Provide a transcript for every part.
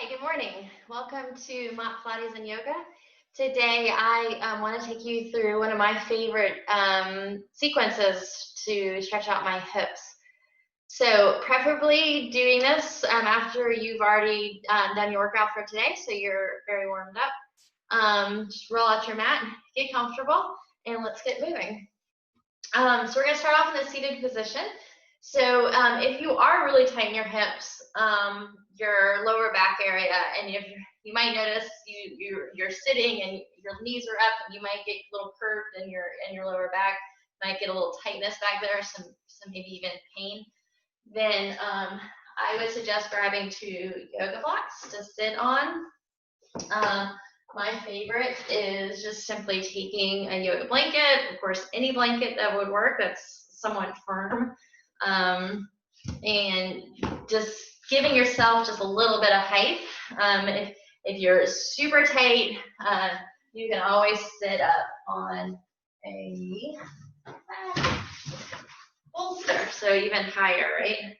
Hi, good morning. Welcome to Mott Pilates and Yoga. Today I want to take you through one of my favorite sequences to stretch out my hips. So preferably doing this after you've already done your workout for today, so you're very warmed up. Just roll out your mat, get comfortable, and let's get moving. So we're going to start off in the seated position. So if you are really tight in your hips, your lower back area, and if you might notice you're sitting and your knees are up, and you might get a little curved in your lower back, might get a little tightness back there, some maybe even pain. Then I would suggest grabbing 2 yoga blocks to sit on. My favorite is just simply taking a yoga blanket. Of course, any blanket that would work that's somewhat firm. And just giving yourself just a little bit of height. If you're super tight, you can always sit up on a bolster, so even higher, right?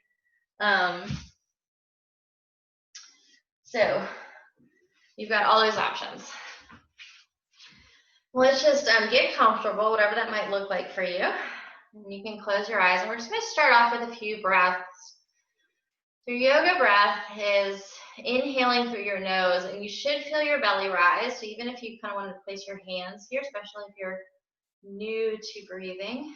So you've got all those options. Let's just get comfortable, whatever that might look like for you. And you can close your eyes, and we're just going to start off with a few breaths. Your yoga breath is inhaling through your nose, and you should feel your belly rise. So even if you kind of want to place your hands here, especially if you're new to breathing.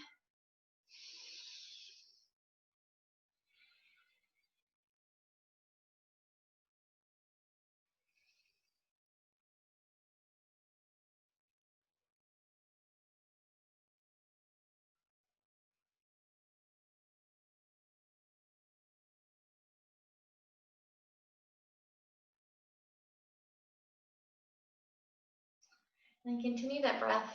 And continue that breath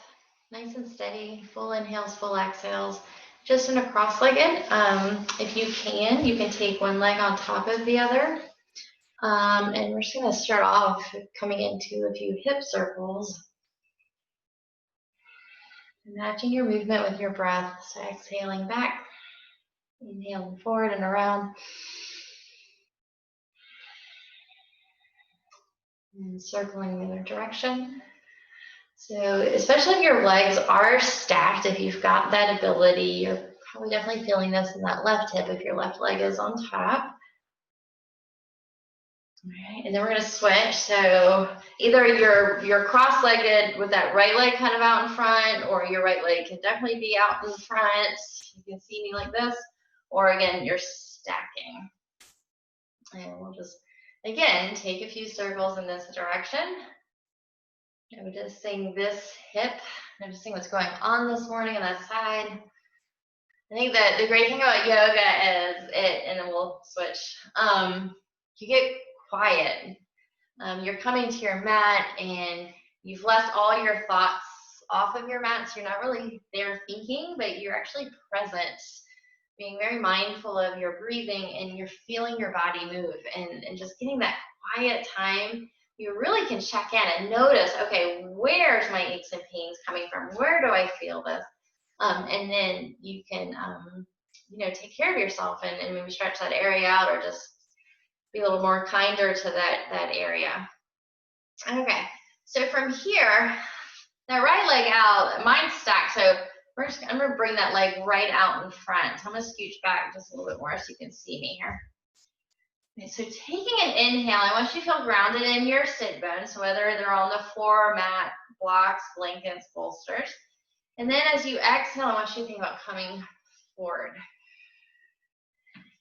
nice and steady, full inhales, full exhales, just in a cross-legged. If you can take one leg on top of the other. And we're just going to start off coming into a few hip circles. Matching your movement with your breath. So exhaling back, inhaling forward and around. And circling the other direction. So especially if your legs are stacked, if you've got that ability, you're probably definitely feeling this in that left hip if your left leg is on top. All right, and then we're going to switch. So either you're cross-legged with that right leg kind of out in front, or your right leg can definitely be out in front. You can see me like this, or again, you're stacking. And we'll just, again, take a few circles in this direction. Noticing this hip, noticing what's going on this morning on that side. I think that the great thing about yoga is and then we'll switch, you get quiet. You're coming to your mat and you've left all your thoughts off of your mat, so you're not really there thinking, but you're actually present, being very mindful of your breathing, and you're feeling your body move, and just getting that quiet time. You really can check in and notice, okay, where's my aches and pains coming from? Where do I feel this? And then you can, take care of yourself and maybe stretch that area out, or just be a little more kinder to that area. Okay, so from here, that right leg out, mine's stacked, so I'm going to bring that leg right out in front. I'm going to scooch back just a little bit more so you can see me here. Okay, so taking an inhale, I want you to feel grounded in your sit bones, so whether they're on the floor, mat, blocks, blankets, bolsters. And then as you exhale, I want you to think about coming forward.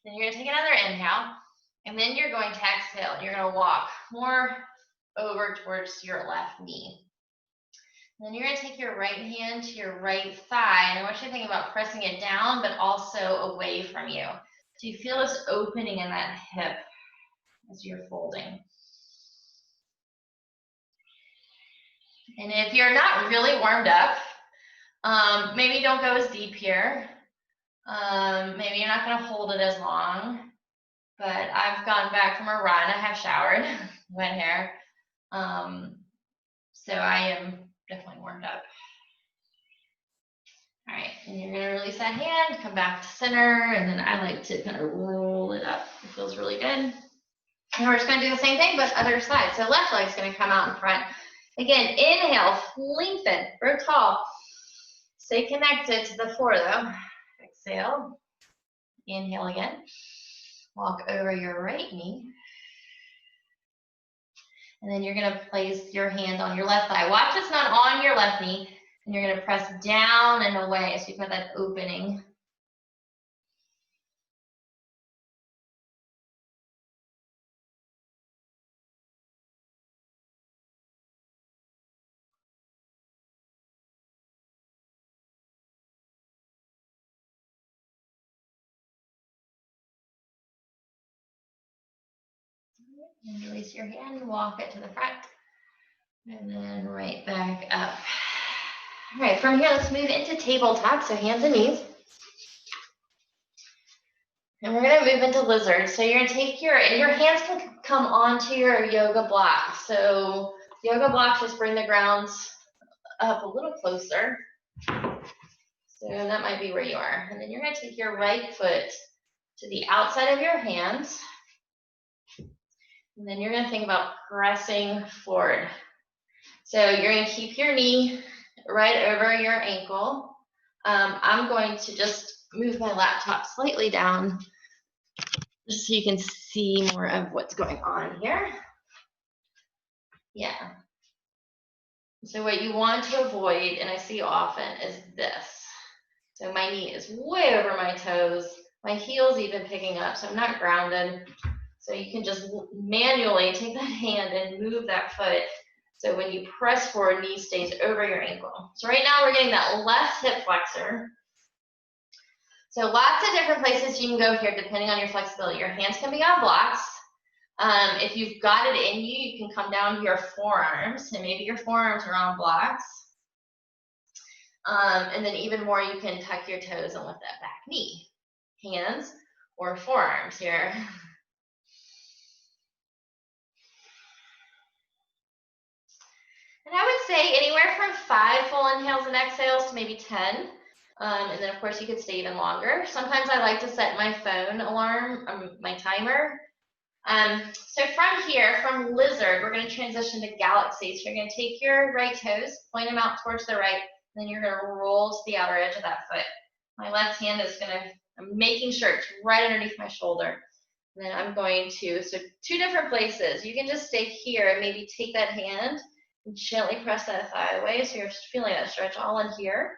Then you're going to take another inhale, and then you're going to exhale. You're going to walk more over towards your left knee. And then you're going to take your right hand to your right thigh, and I want you to think about pressing it down, but also away from you. So you feel this opening in that hip as you're folding. And if you're not really warmed up, maybe don't go as deep here. Maybe you're not going to hold it as long, but I've gone back from a run. I have showered, wet hair. So I am definitely warmed up. All right, and you're going to release that hand, come back to center, and then I like to kind of roll it up. It feels really good. And we're just going to do the same thing, but other side. So left leg's going to come out in front. Again, inhale, lengthen, grow tall. Stay connected to the floor though. Exhale, inhale again. Walk over your right knee. And then you're going to place your hand on your left thigh. Watch it's not on your left knee. And you're going to press down and away so you've got that opening. And release your hand, walk it to the front. And then right back up. All right, from here, let's move into tabletop. So hands and knees. And we're going to move into lizard. So you're going to take your hands can come onto your yoga block. So yoga blocks just bring the grounds up a little closer. So that might be where you are. And then you're going to take your right foot to the outside of your hands. And then you're going to think about pressing forward. So you're going to keep your knee right over your ankle. I'm going to just move my laptop slightly down just so you can see more of what's going on here. Yeah. So what you want to avoid, and I see often, is this. So my knee is way over my toes. My heel's even picking up, so I'm not grounded. So you can just manually take that hand and move that foot. So when you press forward, knee stays over your ankle. So right now we're getting that left hip flexor. So lots of different places you can go here depending on your flexibility. Your hands can be on blocks. If you've got it in you, you can come down to your forearms, and maybe your forearms are on blocks. And then even more, you can tuck your toes and lift that back knee. Hands or forearms here. And I would say anywhere from 5 full inhales and exhales to maybe 10. And then, of course, you could stay even longer. Sometimes I like to set my phone alarm, my timer. So from here, from lizard, we're going to transition to galaxy. So you're going to take your right toes, point them out towards the right, and then you're going to roll to the outer edge of that foot. My left hand is going to, I'm making sure it's right underneath my shoulder. And then I'm going to, so 2 different places. You can just stay here and maybe take that hand and gently press that thigh away. So you're feeling that stretch all in here.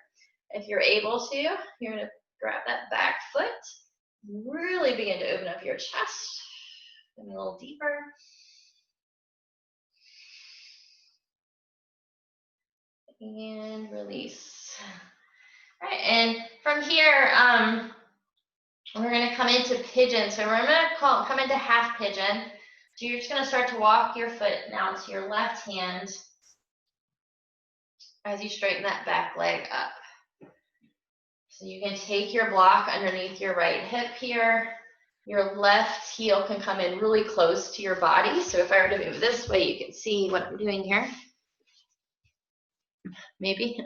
If you're able to, you're going to grab that back foot, really begin to open up your chest, and a little deeper. And release. All right, and from here, we're going to come into pigeon. So we're going to come into half pigeon. So you're just going to start to walk your foot now to your left hand as you straighten that back leg up. So you can take your block underneath your right hip here. Your left heel can come in really close to your body. So if I were to move this way, you can see what I'm doing here. Maybe.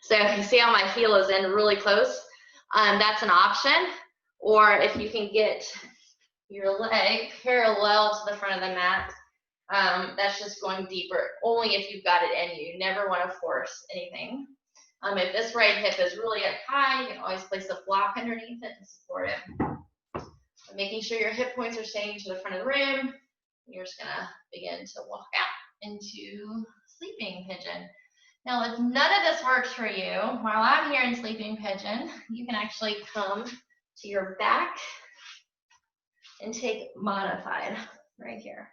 So you see how my heel is in really close? That's an option. Or if you can get your leg parallel to the front of the mat, that's just going deeper, only if you've got it in you. You never want to force anything. If this right hip is really up high, you can always place a block underneath it to support it. But making sure your hip points are staying to the front of the room, you're just gonna begin to walk out into sleeping pigeon. Now, if none of this works for you, while I'm here in sleeping pigeon, you can actually come to your back and take modified right here.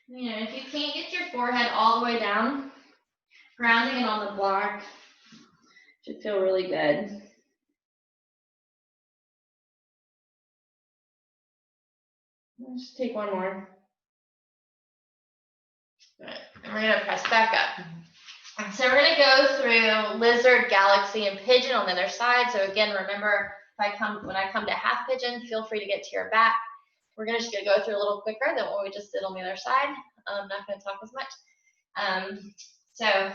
You know, if you can't get your forehead all the way down, grounding it on the block should feel really good. Let's take one more. All right, and we're gonna press back up. So we're gonna go through lizard, galaxy, and pigeon on the other side. So again, remember, when I come to half pigeon, feel free to get to your back. We're just gonna go through a little quicker than what we just did on the other side. I'm not gonna talk as much. So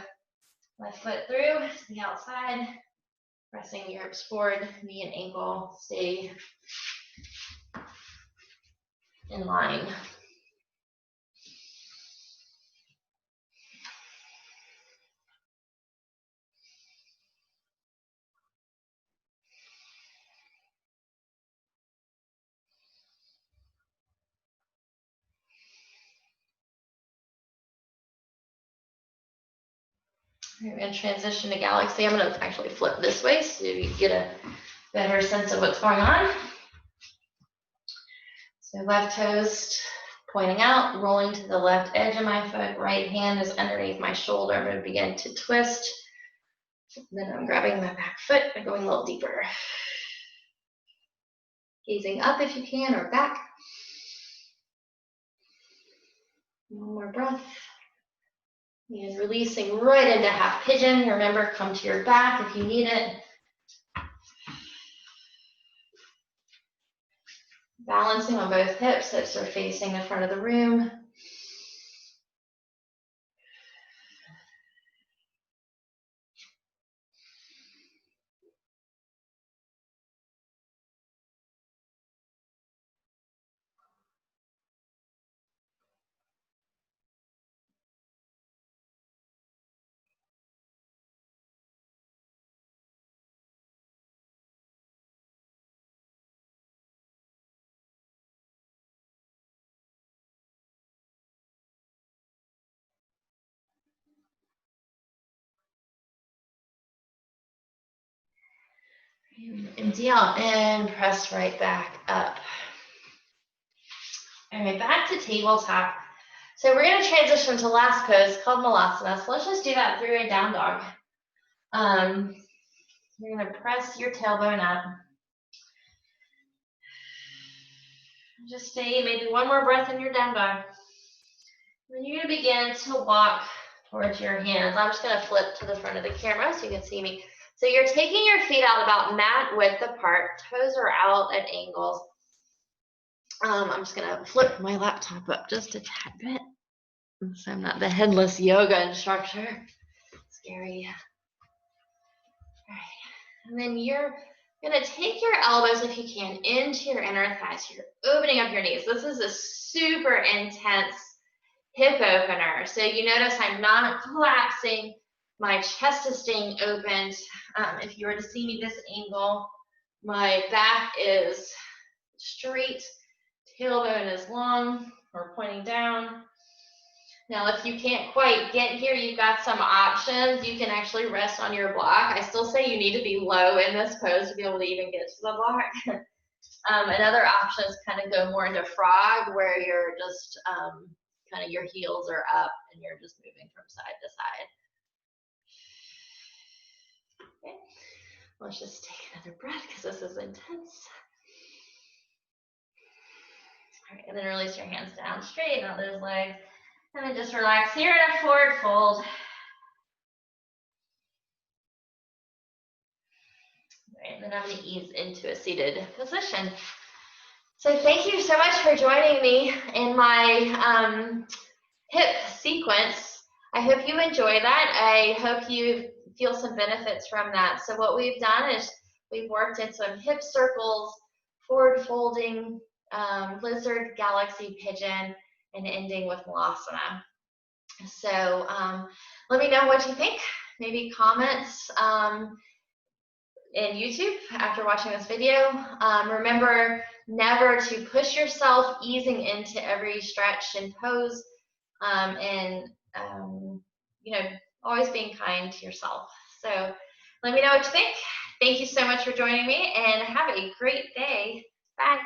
left foot through to the outside, pressing your hips forward, knee and ankle stay in line. We're going to transition to Galaxy. I'm going to actually flip this way so you get a better sense of what's going on. So left toes pointing out, rolling to the left edge of my foot. Right hand is underneath my shoulder. I'm going to begin to twist. Then I'm grabbing my back foot and going a little deeper. Gazing up if you can, or back. One more breath. And releasing right into half pigeon. Remember, come to your back if you need it. Balancing on both hips. Hips are facing the front of the room. Empty out and press right back up. All right, back to tabletop. So we're going to transition to last pose called Malasana. So let's just do that through a down dog. You're going to press your tailbone up. Just stay maybe one more breath in your down dog. Then you're going to begin to walk towards your hands. I'm just going to flip to the front of the camera so you can see me. So you're taking your feet out about mat width apart. Toes are out at angles. I'm just going to flip my laptop up just a tad bit, so I'm not the headless yoga instructor. Scary. All right. And then you're going to take your elbows, if you can, into your inner thighs. You're opening up your knees. This is a super intense hip opener. So you notice I'm not collapsing. My chest is staying open. If you were to see me this angle, my back is straight, tailbone is long or pointing down. Now, if you can't quite get here, you've got some options. You can actually rest on your block. I still say you need to be low in this pose to be able to even get to the block. Another option is kind of go more into frog, where you're just kind of your heels are up and you're just moving from side to side. Okay, let's just take another breath because this is intense. All right, and then release your hands down, straighten out those legs, and then just relax here in a forward fold. All right, and then I'm going to ease into a seated position. So thank you so much for joining me in my hip sequence. I hope you enjoy that. I hope you feel some benefits from that. So what we've done is we've worked in some hip circles, forward folding, lizard, galaxy, pigeon, and ending with Malasana. So let me know what you think. Maybe comments in YouTube after watching this video. Remember never to push yourself, easing into every stretch and pose, and you know, always being kind to yourself. So let me know what you think. Thank you so much for joining me, and have a great day. Bye.